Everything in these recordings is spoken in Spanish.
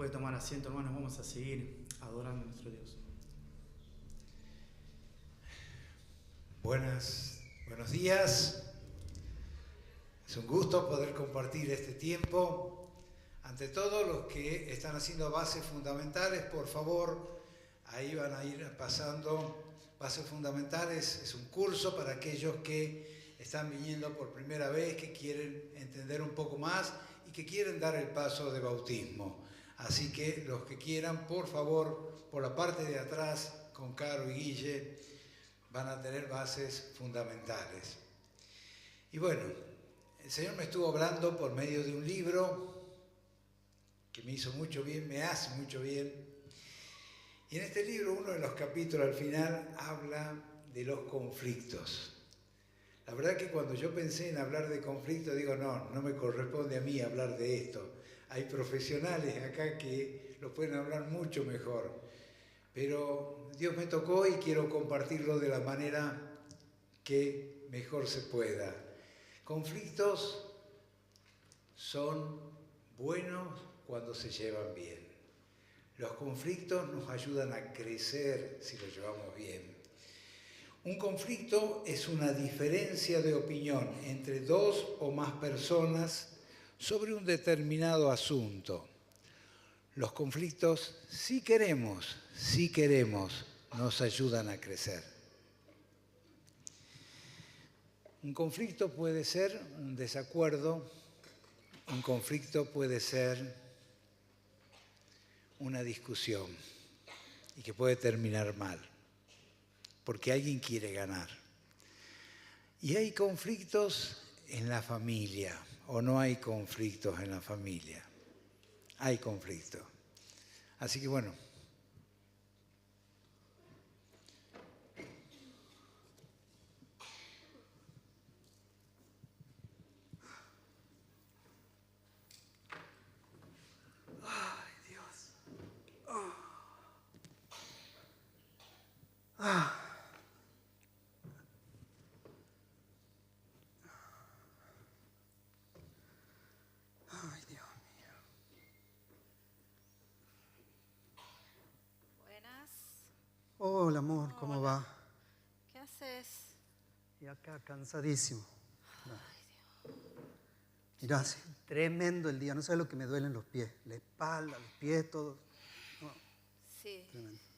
Puede tomar asiento, hermanos, vamos a seguir adorando a nuestro Dios. Buenos días. Es un gusto poder compartir este tiempo. Ante todo, los que están haciendo bases fundamentales, por favor, ahí van a ir pasando. Bases fundamentales es un curso para aquellos que están viniendo por primera vez, que quieren entender un poco más y que quieren dar el paso de bautismo. Así que los que quieran, por favor, por la parte de atrás, con Caro y Guille, van a tener bases fundamentales. Y bueno, el Señor me estuvo hablando por medio de un libro que me hizo mucho bien, me hace mucho bien. Y en este libro, uno de los capítulos al final habla de los conflictos. La verdad que cuando yo pensé en hablar de conflictos, digo, no me corresponde a mí hablar de esto. Hay profesionales acá que lo pueden hablar mucho mejor. Pero Dios me tocó y quiero compartirlo de la manera que mejor se pueda. Conflictos son buenos cuando se llevan bien. Los conflictos nos ayudan a crecer si los llevamos bien. Un conflicto es una diferencia de opinión entre dos o más personas sobre un determinado asunto. Los conflictos, si queremos, nos ayudan a crecer. Un conflicto puede ser un desacuerdo, un conflicto puede ser una discusión y que puede terminar mal, porque alguien quiere ganar. Y hay conflictos en la familia, o no hay conflictos en la familia. Hay conflictos. Así que bueno. Ay, Dios. Ay, Dios mío. Buenas. Hola, amor, ¿cómo va? ¿Qué haces? Y acá, cansadísimo. Ay, Dios. Mirá, sí, tremendo el día. No sabes lo que me duelen los pies. La espalda, los pies, todo. No, Sí. tremendo.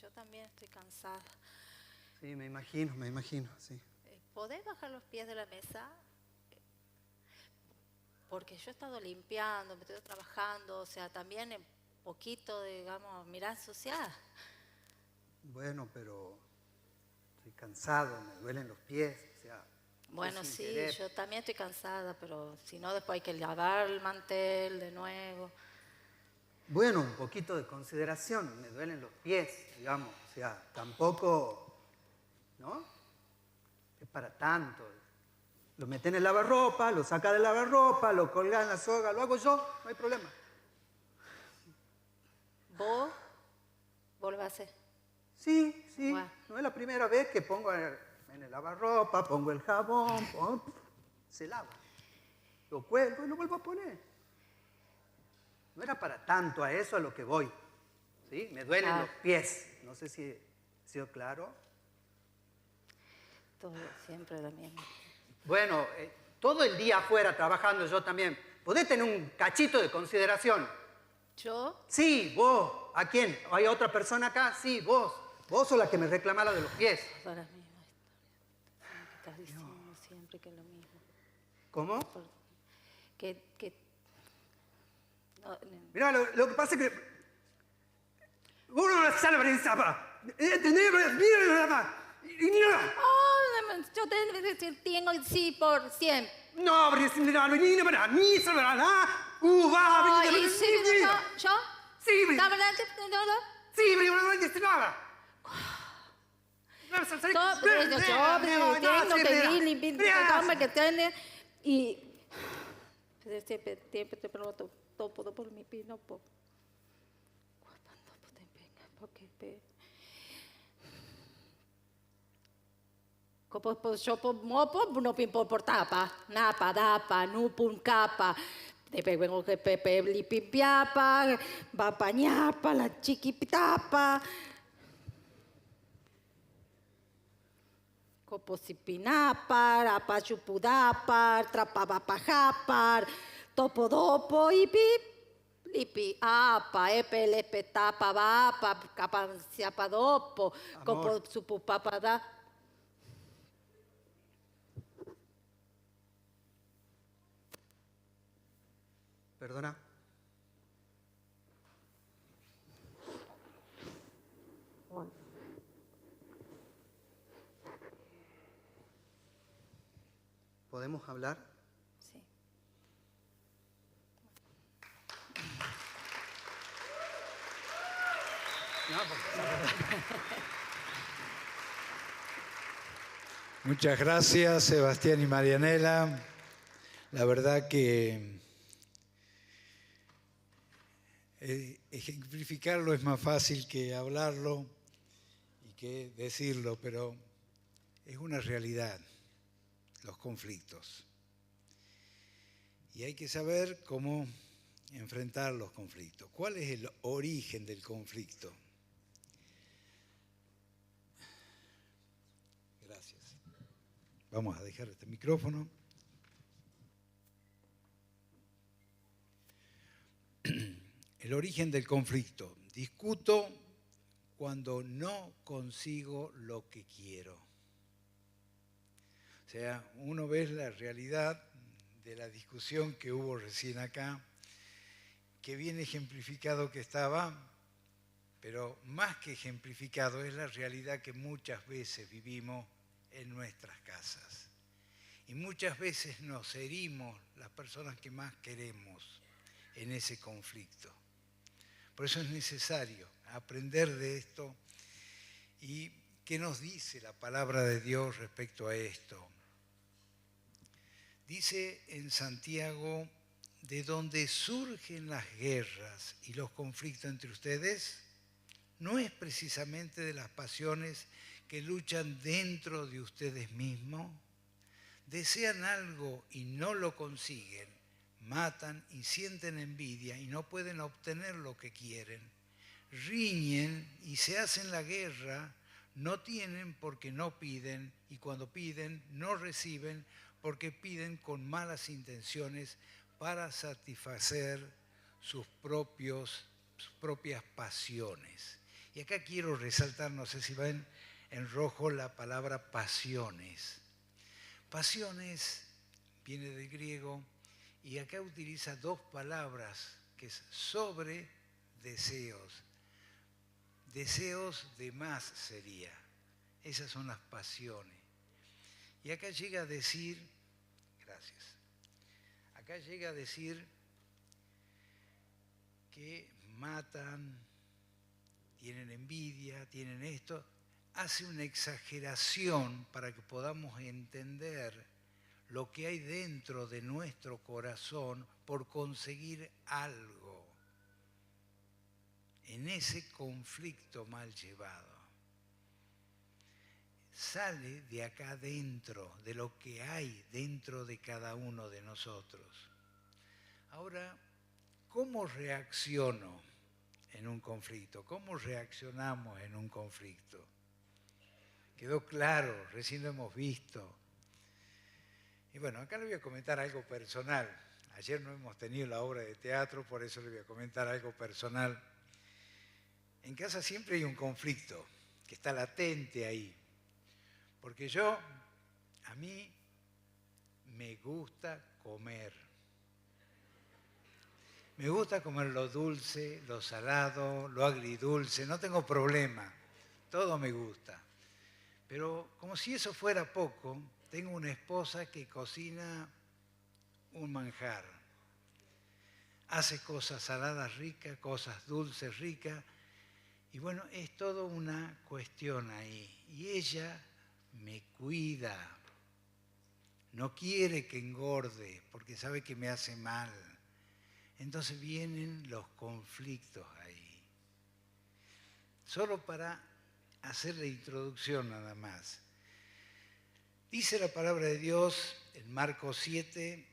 Yo también estoy cansada. Sí, me imagino, sí. ¿Podés bajar los pies de la mesa? Porque yo he estado limpiando, me estoy trabajando, o sea, también un poquito, digamos, mirá, ensuciada. Bueno, pero estoy cansado, me duelen los pies, o sea. Bueno, sin sí, querer. yo también estoy cansada, pero si no, después hay que lavar el mantel de nuevo. Bueno, un poquito de consideración, me duelen los pies, digamos, o sea, tampoco, ¿no? Es para tanto. Lo mete en el lavarropa, lo saca del lavarropa, lo colga en la soga, lo hago yo, no hay problema. ¿Vos lo vas a hacer? Sí, Bueno. no es la primera vez que pongo en el lavarropa, pongo el jabón, se lava. Lo cuelgo y lo vuelvo a poner. No era para tanto a eso a lo que voy. ¿Sí? Me duelen los pies. No sé si he sido claro. Todo siempre lo mismo. Bueno, todo el día afuera trabajando yo también. ¿Podés tener un cachito de consideración? ¿Yo? Sí, vos. ¿A quién? ¿Hay otra persona acá? Sí, vos. Vos sos la que me reclama lo de los pies. Todas las mismas historias. Siempre estás diciendo siempre que es lo mismo. ¿Cómo? No, Mirá, lo que pasa es que uno no sabe pensar. yo tengo el 100%. No, Ay, sí, ¿yo? Sí, ¿La verdad? Y siempre te pregunto todo por mi pino po. Cuando te venga porque yo no pin por tapa, napa, dapa, nupun capa, vengo que pepe lipipiapa, papañapa, la chiquitapa, coposipinapa, apachupudapa, trapapapajapa, topodopo y pip. Lipi apa, epelepetapa, vapa, capanciapadopo, copo supupapada. Perdona. ¿Podemos hablar? Sí. Muchas gracias, Sebastián y Marianela. La verdad que ejemplificarlo es más fácil que hablarlo y que decirlo, pero es una realidad, los conflictos. Y hay que saber cómo enfrentar los conflictos. ¿Cuál es el origen del conflicto? Gracias. Vamos a dejar este micrófono. El origen del conflicto. Discuto cuando no consigo lo que quiero. O sea, uno ve la realidad de la discusión que hubo recién acá, que bien ejemplificado que estaba, pero más que ejemplificado es la realidad que muchas veces vivimos en nuestras casas. Y muchas veces nos herimos las personas que más queremos en ese conflicto. Por eso es necesario aprender de esto. ¿Y qué nos dice la palabra de Dios respecto a esto? Dice en Santiago, de donde surgen las guerras y los conflictos entre ustedes, no es precisamente de las pasiones que luchan dentro de ustedes mismos. Desean algo y no lo consiguen, matan y sienten envidia y no pueden obtener lo que quieren. Riñen y se hacen la guerra, no tienen porque no piden y cuando piden no reciben porque piden con malas intenciones para satisfacer sus propias pasiones. Y acá quiero resaltar, no sé si ven en rojo la palabra pasiones. Pasiones viene del griego y acá utiliza dos palabras que es sobre deseos. Deseos de más sería. Esas son las pasiones. Y acá llega a decir, gracias, acá llega a decir que matan, tienen envidia, tienen esto, hace una exageración para que podamos entender lo que hay dentro de nuestro corazón por conseguir algo en ese conflicto mal llevado. Sale de acá dentro, de lo que hay dentro de cada uno de nosotros. Ahora, ¿cómo reacciono en un conflicto? ¿Cómo reaccionamos en un conflicto? Quedó claro, recién lo hemos visto. Y bueno, acá le voy a comentar algo personal. Ayer no hemos tenido la obra de teatro, por eso le voy a comentar algo personal. En casa siempre hay un conflicto que está latente ahí. Porque a mí me gusta comer. Me gusta comer lo dulce, lo salado, lo agridulce, no tengo problema, todo me gusta. Pero como si eso fuera poco, tengo una esposa que cocina un manjar. Hace cosas saladas ricas, cosas dulces ricas, y bueno, es toda una cuestión ahí. Y ella me cuida, no quiere que engorde porque sabe que me hace mal. Entonces vienen los conflictos ahí. Solo para hacer la introducción nada más. Dice la palabra de Dios en Marcos 7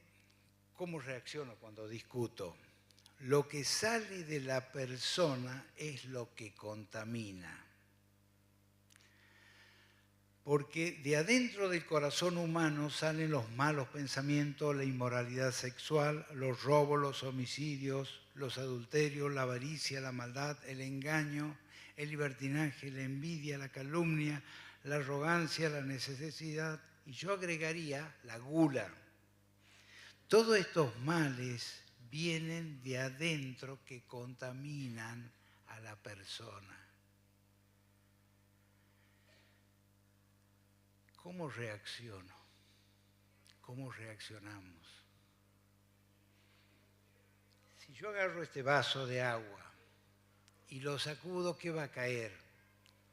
¿Cómo reacciono cuando discuto? Lo que sale de la persona es lo que contamina. Porque de adentro del corazón humano salen los malos pensamientos, la inmoralidad sexual, los robos, los homicidios, los adulterios, la avaricia, la maldad, el engaño, el libertinaje, la envidia, la calumnia, la arrogancia, la necesidad, y yo agregaría la gula. Todos estos males vienen de adentro que contaminan a la persona. ¿Cómo reacciono? ¿Cómo reaccionamos? Si yo agarro este vaso de agua y lo sacudo, ¿qué va a caer?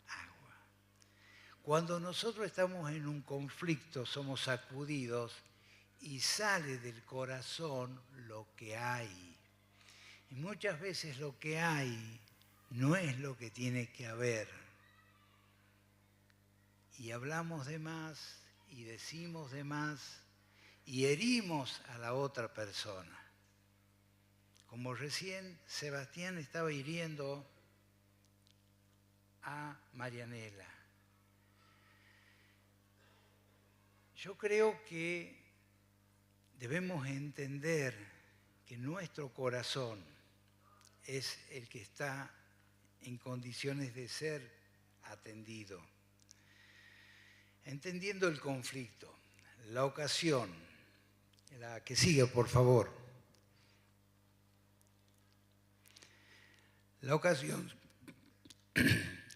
Agua. Cuando nosotros estamos en un conflicto, somos sacudidos y sale del corazón lo que hay. Y muchas veces lo que hay no es lo que tiene que haber. Y hablamos de más, y decimos de más, y herimos a la otra persona. Como recién Sebastián estaba hiriendo a Marianela. Yo creo que debemos entender que nuestro corazón es el que está en condiciones de ser atendido. Entendiendo el conflicto, la ocasión, la que sigue, por favor. La ocasión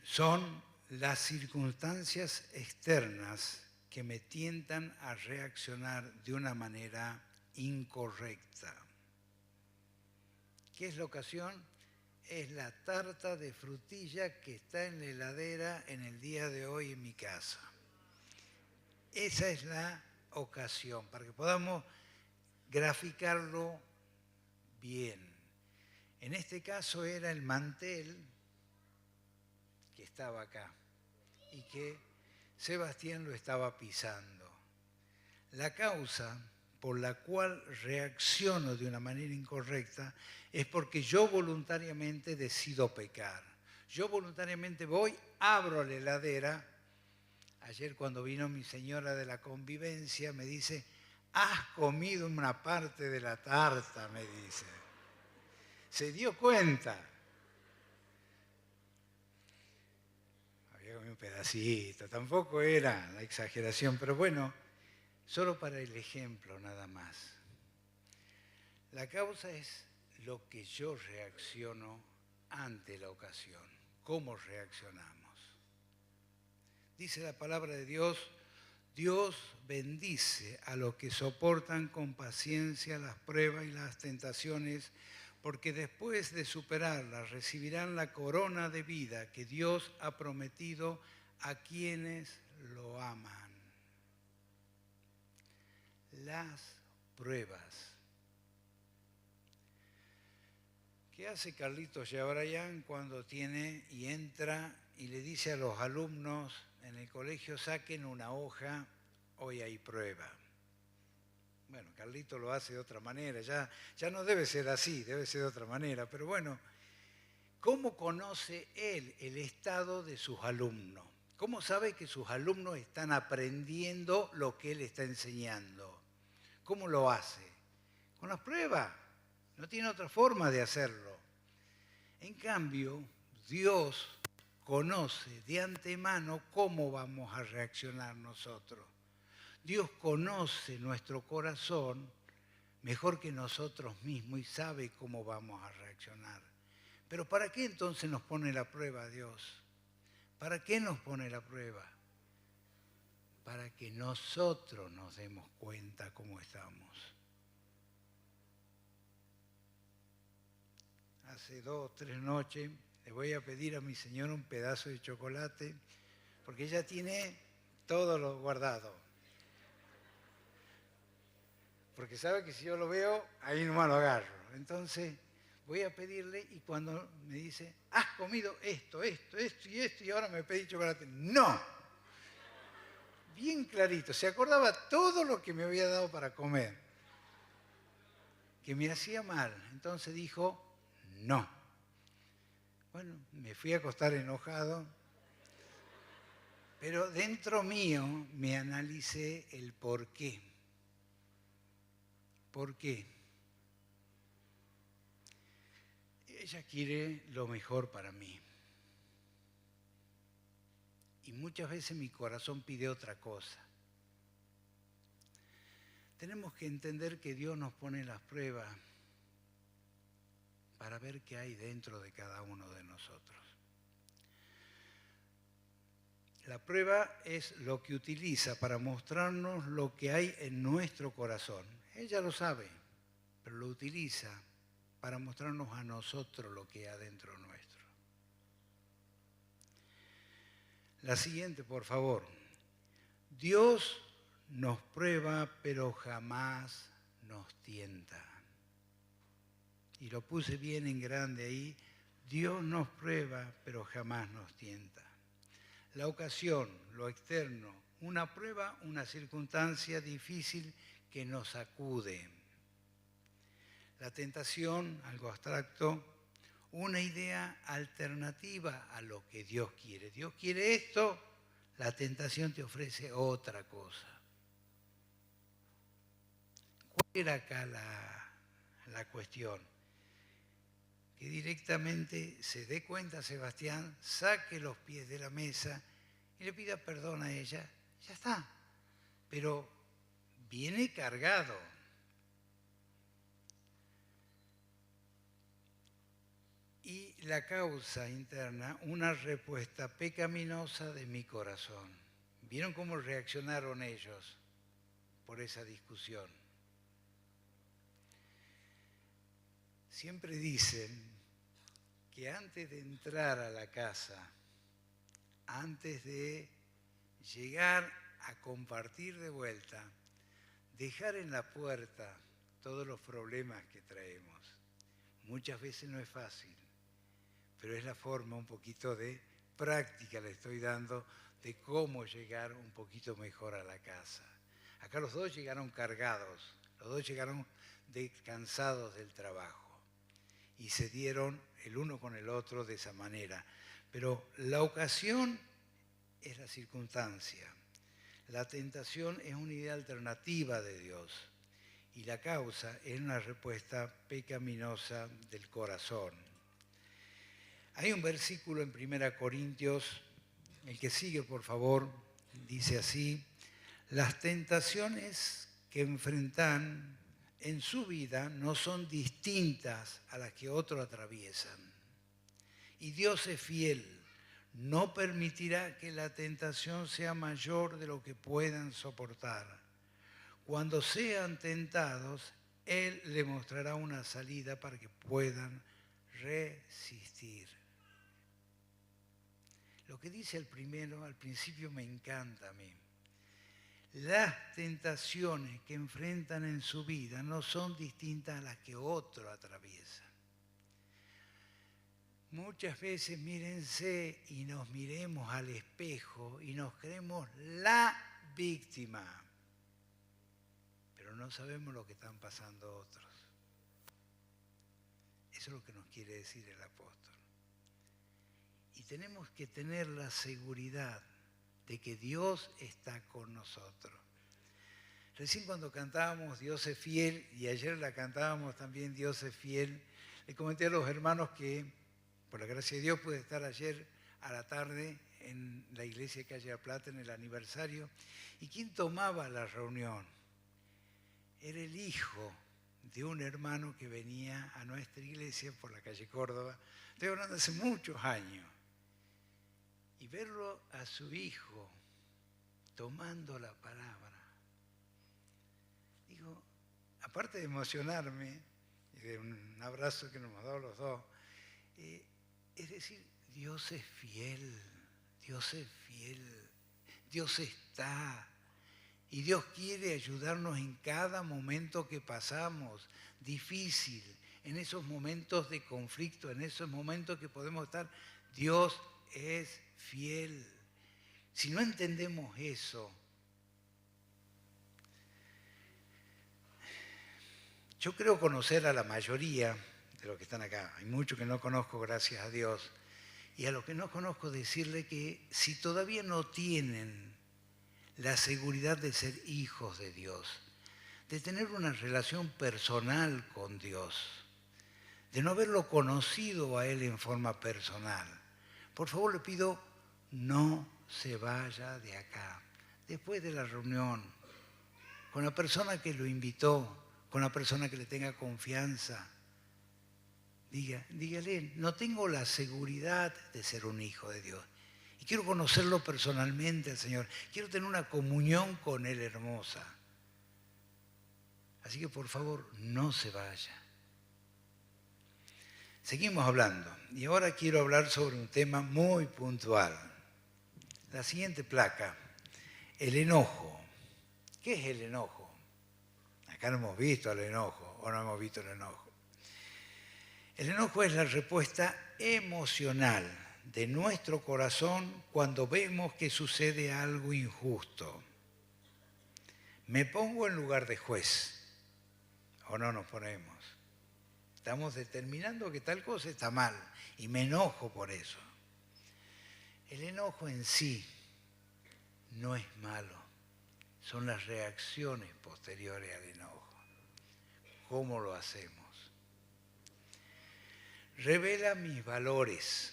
son las circunstancias externas que me tientan a reaccionar de una manera incorrecta. ¿Qué es la ocasión? Es la tarta de frutilla que está en la heladera en el día de hoy en mi casa. Esa es la ocasión, para que podamos graficarlo bien. En este caso era el mantel que estaba acá y que Sebastián lo estaba pisando. La causa por la cual reacciono de una manera incorrecta es porque yo voluntariamente decido pecar. Yo voluntariamente voy, abro la heladera. Ayer cuando vino mi señora de la convivencia me dice, has comido una parte de la tarta, me dice. Se dio cuenta. Había comido un pedacito, tampoco era la exageración, pero bueno, solo para el ejemplo nada más. La causa es lo que yo reacciono ante la ocasión, cómo reaccionamos. Dice la palabra de Dios, Dios bendice a los que soportan con paciencia las pruebas y las tentaciones, porque después de superarlas recibirán la corona de vida que Dios ha prometido a quienes lo aman. Las pruebas. ¿Qué hace Carlitos Yabrayán cuando tiene y entra y le dice a los alumnos en el colegio, saquen una hoja, hoy hay prueba? Bueno, Carlitos lo hace de otra manera, ya no debe ser así, debe ser de otra manera, pero bueno, ¿cómo conoce él el estado de sus alumnos? ¿Cómo sabe que sus alumnos están aprendiendo lo que él está enseñando? ¿Cómo lo hace? Con las pruebas, no tiene otra forma de hacerlo. En cambio, Dios conoce de antemano cómo vamos a reaccionar nosotros. Dios conoce nuestro corazón mejor que nosotros mismos y sabe cómo vamos a reaccionar. Pero ¿para qué entonces nos pone la prueba Dios? ¿Para qué nos pone la prueba? Para que nosotros nos demos cuenta cómo estamos. Hace 2 o 3 noches le voy a pedir a mi señora un pedazo de chocolate porque ella tiene todo lo guardado. Porque sabe que si yo lo veo, ahí nomás lo agarro. Entonces voy a pedirle y cuando me dice, has comido esto y ahora me pedí chocolate. ¡No! Bien clarito, se acordaba todo lo que me había dado para comer. que me hacía mal. Entonces dijo, no. Bueno, me fui a acostar enojado, pero dentro mío me analicé el por qué. ¿Por qué? Ella quiere lo mejor para mí. Y muchas veces mi corazón pide otra cosa. Tenemos que entender que Dios nos pone las pruebas para ver qué hay dentro de cada uno de nosotros. La prueba es lo que utiliza para mostrarnos lo que hay en nuestro corazón. Ella lo sabe, pero lo utiliza para mostrarnos a nosotros lo que hay adentro nuestro. La siguiente, por favor. Dios nos prueba, pero jamás nos tienta. Y lo puse bien en grande ahí. Dios nos prueba, pero jamás nos tienta. La ocasión, lo externo, una prueba, una circunstancia difícil que nos sacude. La tentación, algo abstracto, una idea alternativa a lo que Dios quiere. Dios quiere esto, la tentación te ofrece otra cosa. ¿Cuál era acá la cuestión? Que directamente se dé cuenta Sebastián, saque los pies de la mesa y le pida perdón a ella. Ya está. Pero viene cargado. Y la causa interna, una respuesta pecaminosa de mi corazón. ¿Vieron cómo reaccionaron ellos por esa discusión? Siempre dicen que antes de entrar a la casa, antes de llegar a compartir de vuelta, dejar en la puerta todos los problemas que traemos. Muchas veces no es fácil, pero es la forma un poquito de práctica le estoy dando de cómo llegar un poquito mejor a la casa. Acá los dos llegaron cargados, los dos llegaron cansados del trabajo y se dieron el uno con el otro de esa manera. Pero la ocasión es la circunstancia, la tentación es una idea alternativa de Dios y la causa es una respuesta pecaminosa del corazón. Hay un versículo en 1 Corintios, el que sigue por favor, dice así: las tentaciones que enfrentan en su vida no son distintas a las que otros atraviesan. Y Dios es fiel, no permitirá que la tentación sea mayor de lo que puedan soportar. Cuando sean tentados, Él le mostrará una salida para que puedan resistir. Lo que dice el primero, al principio me encanta a mí. Las tentaciones que enfrentan en su vida no son distintas a las que otros atraviesan. Muchas veces mírense y nos miremos al espejo y nos creemos la víctima, pero no sabemos lo que están pasando otros. Eso es lo que nos quiere decir el apóstol. Y tenemos que tener la seguridad de que Dios está con nosotros. Recién cuando cantábamos Dios es fiel, y ayer la cantábamos también Dios es fiel, le comenté a los hermanos que, por la gracia de Dios, pude estar ayer a la tarde en la iglesia de Calle La Plata en el aniversario. ¿Y quién tomaba la reunión? Era el hijo de un hermano que venía a nuestra iglesia por la calle Córdoba. Estoy hablando hace muchos años. Y verlo a su hijo tomando la palabra. Digo, aparte de emocionarme, y de un abrazo que nos hemos dado los dos, es decir, Dios es fiel, Dios es fiel, Dios está. Y Dios quiere ayudarnos en cada momento que pasamos, difícil, en esos momentos de conflicto, en esos momentos que podemos estar. Dios es fiel. Si no entendemos eso, Yo creo conocer a la mayoría de los que están acá. Hay muchos que no conozco, gracias a Dios. Y a los que no conozco decirle que si todavía no tienen la seguridad de ser hijos de Dios, de tener una relación personal con Dios, de no haberlo conocido a Él en forma personal, por favor le pido, no se vaya de acá. Después de la reunión, con la persona que lo invitó, con la persona que le tenga confianza, dígale, no tengo la seguridad de ser un hijo de Dios. Y quiero conocerlo personalmente al Señor. Quiero tener una comunión con Él hermosa. Así que por favor, no se vaya. Seguimos hablando. Y ahora quiero hablar sobre un tema muy puntual. La siguiente placa, el enojo. ¿Qué es el enojo? Acá no hemos visto el enojo, o no hemos visto el enojo. El enojo es la respuesta emocional de nuestro corazón cuando vemos que sucede algo injusto. Me pongo en lugar de juez, o no nos ponemos. Estamos determinando que tal cosa está mal y me enojo por eso. El enojo en sí no es malo, son las reacciones posteriores al enojo. ¿Cómo lo hacemos? Revela mis valores.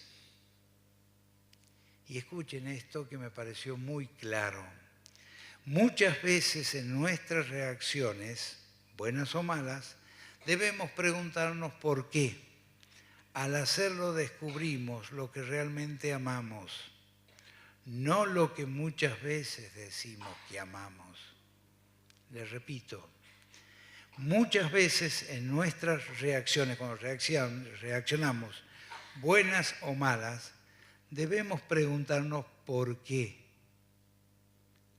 Y escuchen esto que me pareció muy claro. Muchas veces en nuestras reacciones, buenas o malas, debemos preguntarnos por qué. Al hacerlo descubrimos lo que realmente amamos, no lo que muchas veces decimos que amamos. Les repito, muchas veces en nuestras reacciones, cuando reaccionamos, buenas o malas, debemos preguntarnos por qué.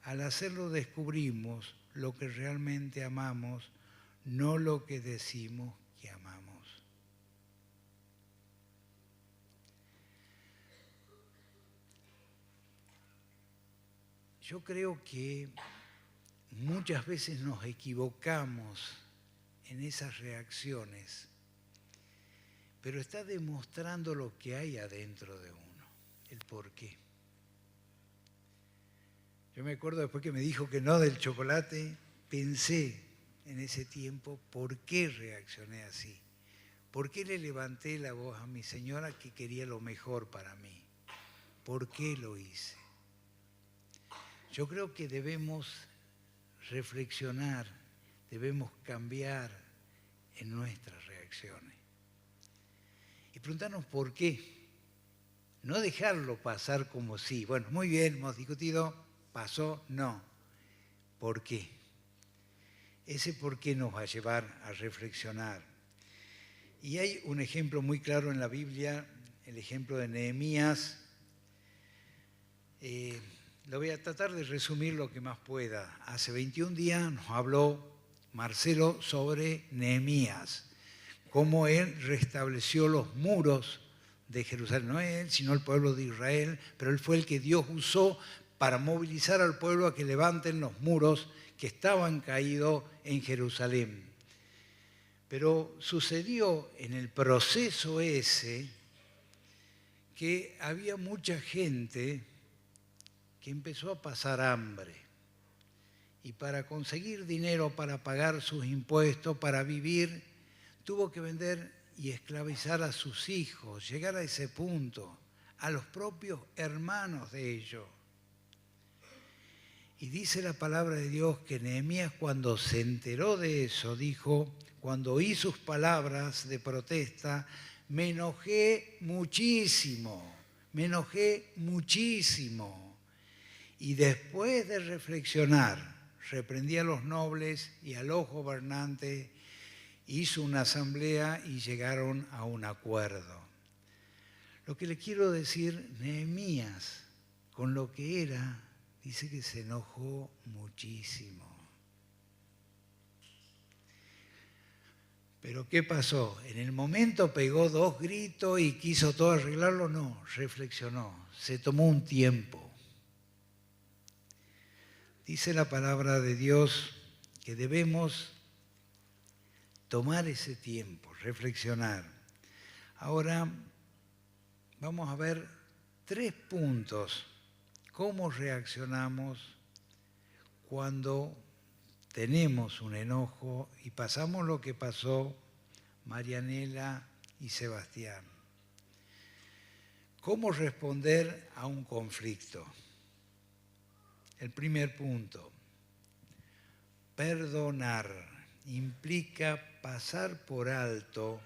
Al hacerlo descubrimos lo que realmente amamos, no lo que decimos que amamos. Yo creo que muchas veces nos equivocamos en esas reacciones, pero está demostrando lo que hay adentro de uno, el por qué. Yo me acuerdo después que me dijo que no del chocolate, pensé en ese tiempo por qué reaccioné así, por qué le levanté la voz a mi señora que quería lo mejor para mí, por qué lo hice. Yo creo que debemos reflexionar, debemos cambiar en nuestras reacciones y preguntarnos por qué, no dejarlo pasar como si, bueno, muy bien, hemos discutido, pasó, no, ¿por qué? Ese por qué nos va a llevar a reflexionar. Y hay un ejemplo muy claro en la Biblia, el ejemplo de Nehemías. Lo voy a tratar de resumir lo que más pueda. Hace 21 días nos habló Marcelo sobre Nehemías, cómo él restableció los muros de Jerusalén. No él, sino el pueblo de Israel, pero él fue el que Dios usó para movilizar al pueblo a que levanten los muros que estaban caídos en Jerusalén. Pero sucedió en el proceso ese que había mucha gente que empezó a pasar hambre. Y para conseguir dinero para pagar sus impuestos, para vivir, tuvo que vender y esclavizar a sus hijos, llegar a ese punto, a los propios hermanos de ellos. Y dice la palabra de Dios que Nehemías, cuando se enteró de eso, dijo, cuando oí sus palabras de protesta, me enojé muchísimo. Y después de reflexionar, reprendí a los nobles y a los gobernantes, hizo una asamblea y llegaron a un acuerdo. Lo que le quiero decir, Nehemías, con lo que era, dice que se enojó muchísimo. Pero ¿qué pasó? En el momento pegó 2 gritos y quiso todo arreglarlo. No, reflexionó, se tomó un tiempo. Dice la palabra de Dios que debemos tomar ese tiempo, reflexionar. Ahora vamos a ver 3 puntos. ¿Cómo reaccionamos cuando tenemos un enojo y pasamos lo que pasó Marianela y Sebastián? ¿Cómo responder a un conflicto? El primer punto, perdonar, implica pasar por alto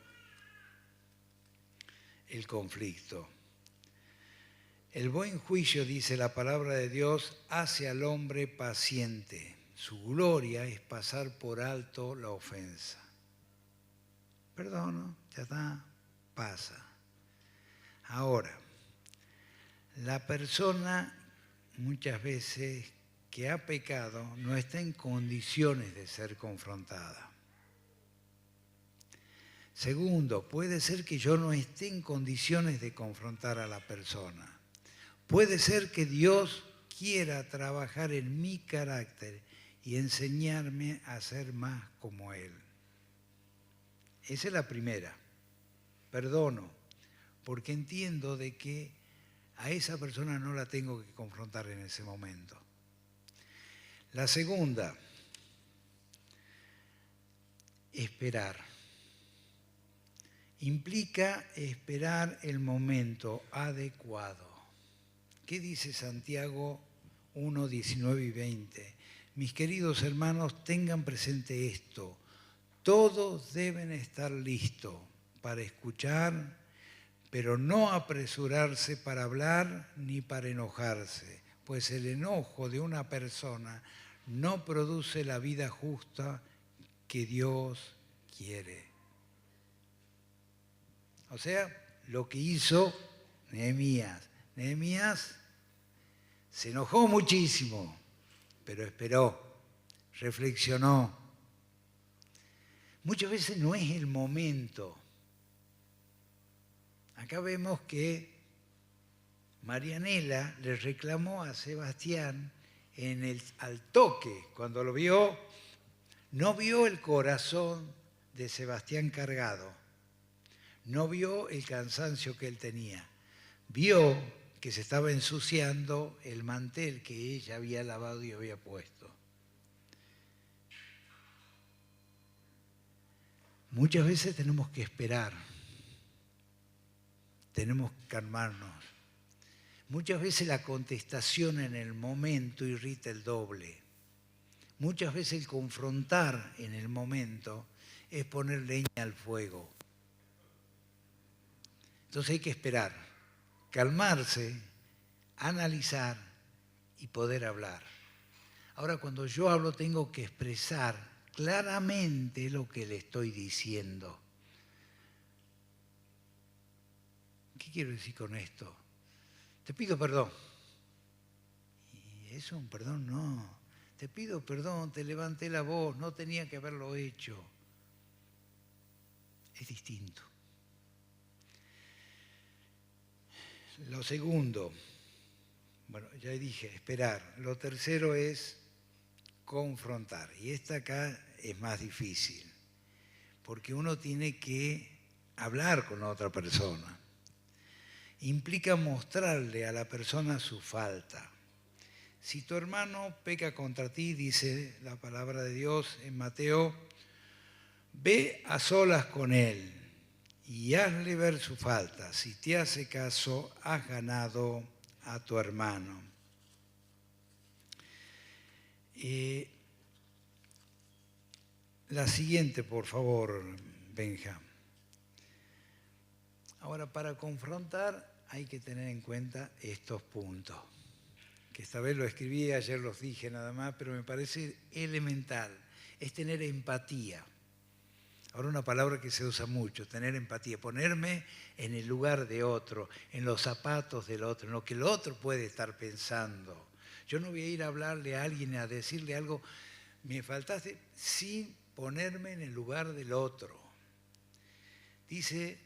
el conflicto. El buen juicio, dice la palabra de Dios, hace al hombre paciente. Su gloria es pasar por alto la ofensa. Perdono, ya está, pasa. Ahora, la persona muchas veces que ha pecado no está en condiciones de ser confrontada. Segundo, puede ser que yo no esté en condiciones de confrontar a la persona. Puede ser que Dios quiera trabajar en mi carácter y enseñarme a ser más como Él. Esa es la primera. Perdono, porque entiendo de que a esa persona no la tengo que confrontar en ese momento. La segunda, esperar. Implica esperar el momento adecuado. ¿Qué dice Santiago 1, 19 y 20? Mis queridos hermanos, tengan presente esto. Todos deben estar listos para escuchar, pero no apresurarse para hablar ni para enojarse, pues el enojo de una persona no produce la vida justa que Dios quiere. O sea, lo que hizo Nehemías. Nehemías se enojó muchísimo, pero esperó, reflexionó. Muchas veces no es el momento. Acá vemos que Marianela le reclamó a Sebastián al toque. Cuando lo vio, no vio el corazón de Sebastián cargado. No vio el cansancio que él tenía. Vio que se estaba ensuciando el mantel que ella había lavado y había puesto. Muchas veces tenemos que esperar. Tenemos que calmarnos. Muchas veces la contestación en el momento irrita el doble. Muchas veces el confrontar en el momento es poner leña al fuego. Entonces hay que esperar, calmarse, analizar y poder hablar. Ahora, cuando yo hablo tengo que expresar claramente lo que le estoy diciendo. ¿Qué quiero decir con esto? Te pido perdón. ¿Y eso un perdón? No. Te pido perdón, te levanté la voz, no tenía que haberlo hecho. Es distinto. Lo segundo, bueno, ya dije, esperar. Lo tercero es confrontar. Y esta acá es más difícil, porque uno tiene que hablar con la otra persona. Implica mostrarle a la persona su falta. Si tu hermano peca contra ti, dice la palabra de Dios en Mateo, ve a solas con él y hazle ver su falta. Si te hace caso, has ganado a tu hermano. La siguiente, por favor, Benja. Ahora, para confrontar hay que tener en cuenta estos puntos, que esta vez lo escribí, ayer los dije nada más, pero me parece elemental. Es tener empatía. Ahora una palabra que se usa mucho, tener empatía, ponerme en el lugar de otro, en los zapatos del otro, en lo que el otro puede estar pensando. Yo no voy a ir a hablarle a alguien, a decirle algo, me faltaste, sin ponerme en el lugar del otro. Dice,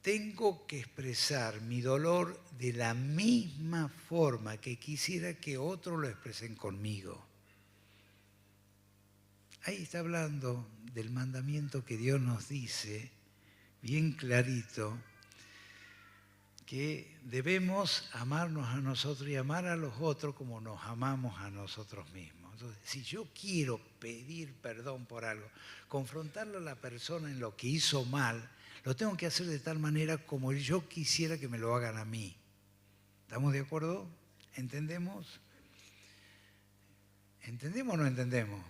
tengo que expresar mi dolor de la misma forma que quisiera que otros lo expresen conmigo. ahí está hablando del mandamiento que Dios nos dice, bien clarito, que debemos amarnos a nosotros y amar a los otros como nos amamos a nosotros mismos. Entonces, si yo quiero pedir perdón por algo, confrontarle a la persona en lo que hizo mal, lo tengo que hacer de tal manera como yo quisiera que me lo hagan a mí. ¿Estamos de acuerdo? ¿Entendemos? ¿Entendemos o no entendemos?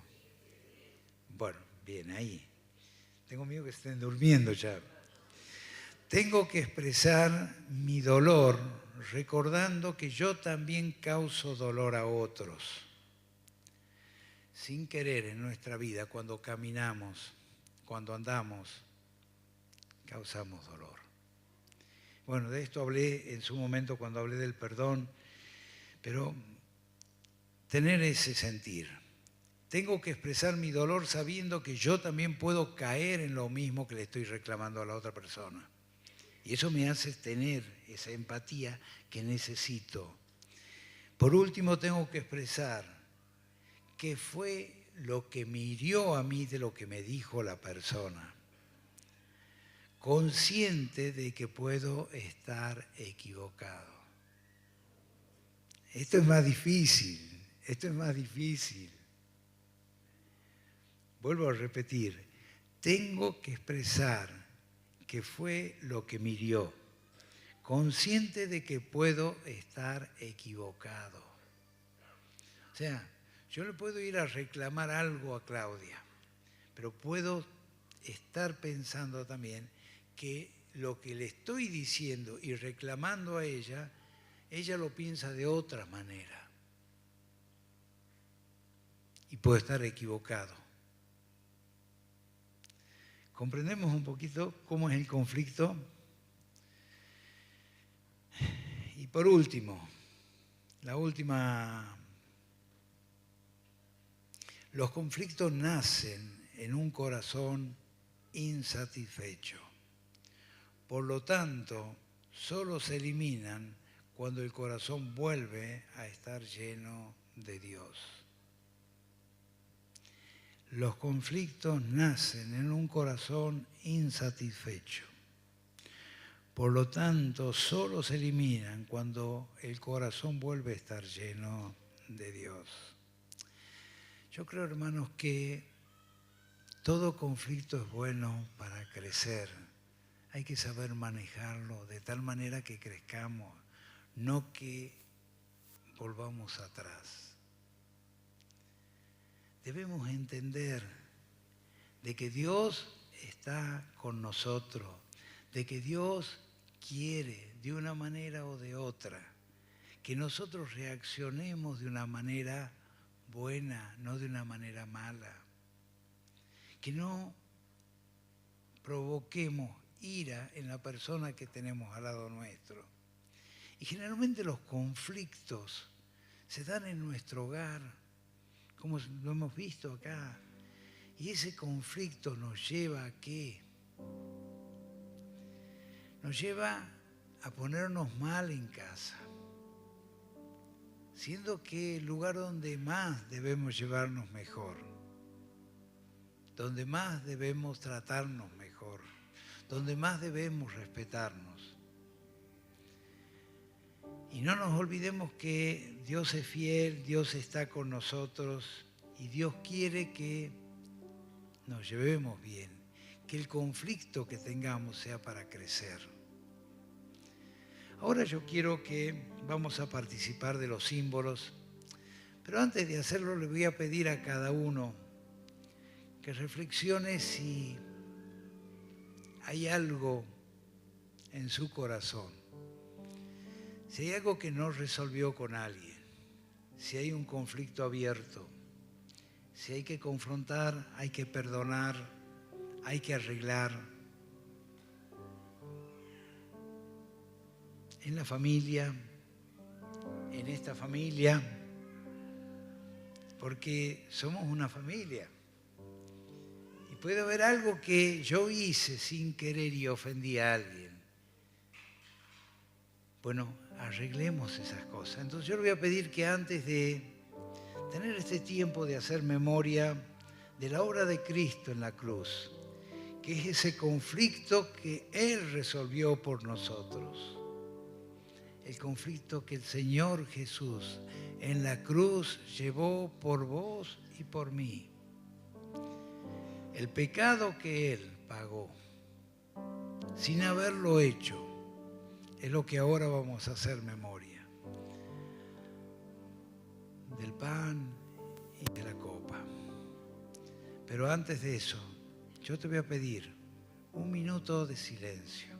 Bueno, bien, ahí. Tengo miedo que estén durmiendo ya. Tengo que expresar mi dolor recordando que yo también causo dolor a otros. Sin querer en nuestra vida, cuando caminamos, cuando andamos, causamos dolor. Bueno, de esto hablé en su momento cuando hablé del perdón, pero tener ese sentir. Tengo que expresar mi dolor sabiendo que yo también puedo caer en lo mismo que le estoy reclamando a la otra persona. Y eso me hace tener esa empatía que necesito. Por último, tengo que expresar qué fue lo que me hirió a mí de lo que me dijo la persona. Consciente de que puedo estar equivocado. Esto es más difícil. Vuelvo a repetir, tengo que expresar que fue lo que me hirió, consciente de que puedo estar equivocado. O sea, yo le puedo ir a reclamar algo a Claudia, pero puedo estar pensando también que lo que le estoy diciendo y reclamando a ella, ella lo piensa de otra manera. Y puedo estar equivocado. ¿Comprendemos un poquito cómo es el conflicto? Y por último, los conflictos nacen en un corazón insatisfecho. Por lo tanto, solo se eliminan cuando el corazón vuelve a estar lleno de Dios. Los conflictos nacen en un corazón insatisfecho. Por lo tanto, solo se eliminan cuando el corazón vuelve a estar lleno de Dios. Yo creo, hermanos, que todo conflicto es bueno para crecer. Hay que saber manejarlo de tal manera que crezcamos, no que volvamos atrás. Debemos entender de que Dios está con nosotros, de que Dios quiere de una manera o de otra, que nosotros reaccionemos de una manera buena, no de una manera mala, que no provoquemos ira en la persona que tenemos al lado nuestro. Y generalmente los conflictos se dan en nuestro hogar, como lo hemos visto acá. Y ese conflicto nos lleva a ¿qué? Nos lleva a ponernos mal en casa, siendo que el lugar donde más debemos llevarnos mejor, donde más debemos tratarnos mejor, donde más debemos respetarnos. Y no nos olvidemos que Dios es fiel, Dios está con nosotros y Dios quiere que nos llevemos bien, que el conflicto que tengamos sea para crecer. Ahora yo quiero que vamos a participar de los símbolos, pero antes de hacerlo le voy a pedir a cada uno que reflexione si hay algo en su corazón. Si hay algo que no resolvió con alguien, si hay un conflicto abierto, si hay que confrontar, hay que perdonar, hay que arreglar. En la familia, en esta familia, porque somos una familia. Y puede haber algo que yo hice sin querer y ofendí a alguien. Bueno, arreglemos esas cosas. Entonces yo le voy a pedir que antes de tener este tiempo de hacer memoria de la obra de Cristo en la cruz, que es ese conflicto que Él resolvió por nosotros. El conflicto que el Señor Jesús en la cruz llevó por vos y por mí. El pecado que Él pagó sin haberlo hecho es lo que ahora vamos a hacer memoria. Del pan y de la copa. Pero antes de eso, yo te voy a pedir un minuto de silencio.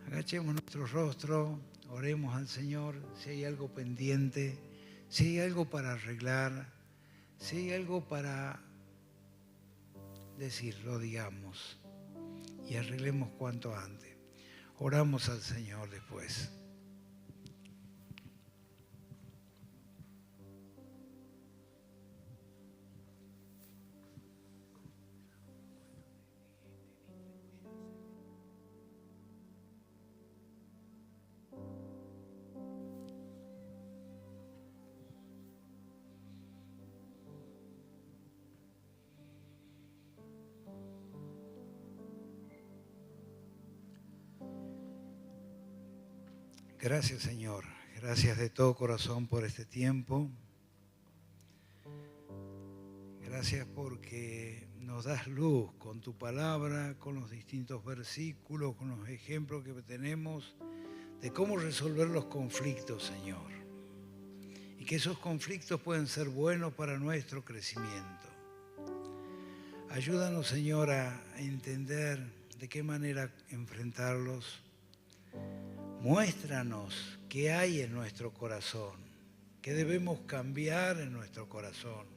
Agachemos nuestro rostro, oremos al Señor, si hay algo pendiente, si hay algo para arreglar, si hay algo para decir, lo digamos y arreglemos cuanto antes. Oramos al Señor después. Gracias, Señor. Gracias de todo corazón por este tiempo. Gracias porque nos das luz con tu palabra, con los distintos versículos, con los ejemplos que tenemos de cómo resolver los conflictos, Señor. Y que esos conflictos pueden ser buenos para nuestro crecimiento. Ayúdanos, Señor, a entender de qué manera enfrentarlos. Muéstranos qué hay en nuestro corazón, qué debemos cambiar en nuestro corazón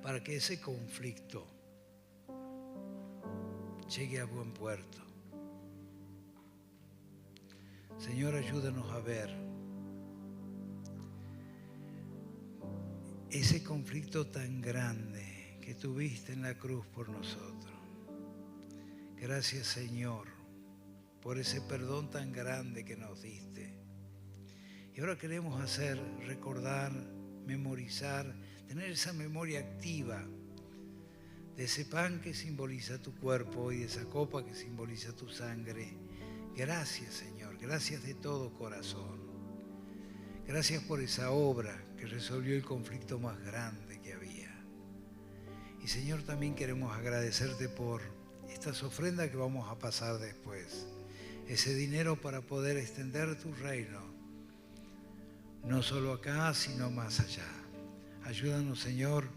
para que ese conflicto llegue a buen puerto. Señor, ayúdanos a ver ese conflicto tan grande que tuviste en la cruz por nosotros. Gracias, Señor, por ese perdón tan grande que nos diste. Y ahora queremos hacer, recordar, memorizar, tener esa memoria activa de ese pan que simboliza tu cuerpo y de esa copa que simboliza tu sangre. Gracias, Señor, gracias de todo corazón. Gracias por esa obra que resolvió el conflicto más grande que había. Y, Señor, también queremos agradecerte por estas ofrendas que vamos a pasar después. Ese dinero para poder extender tu reino, no solo acá, sino más allá. Ayúdanos, Señor,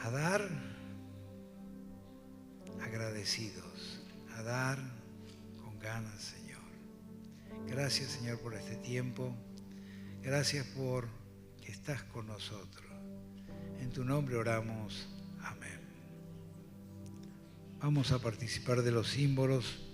a dar agradecidos, a dar con ganas, Señor. Gracias, Señor, por este tiempo. Gracias por que estás con nosotros. En tu nombre oramos. Amén. Vamos a participar de los símbolos.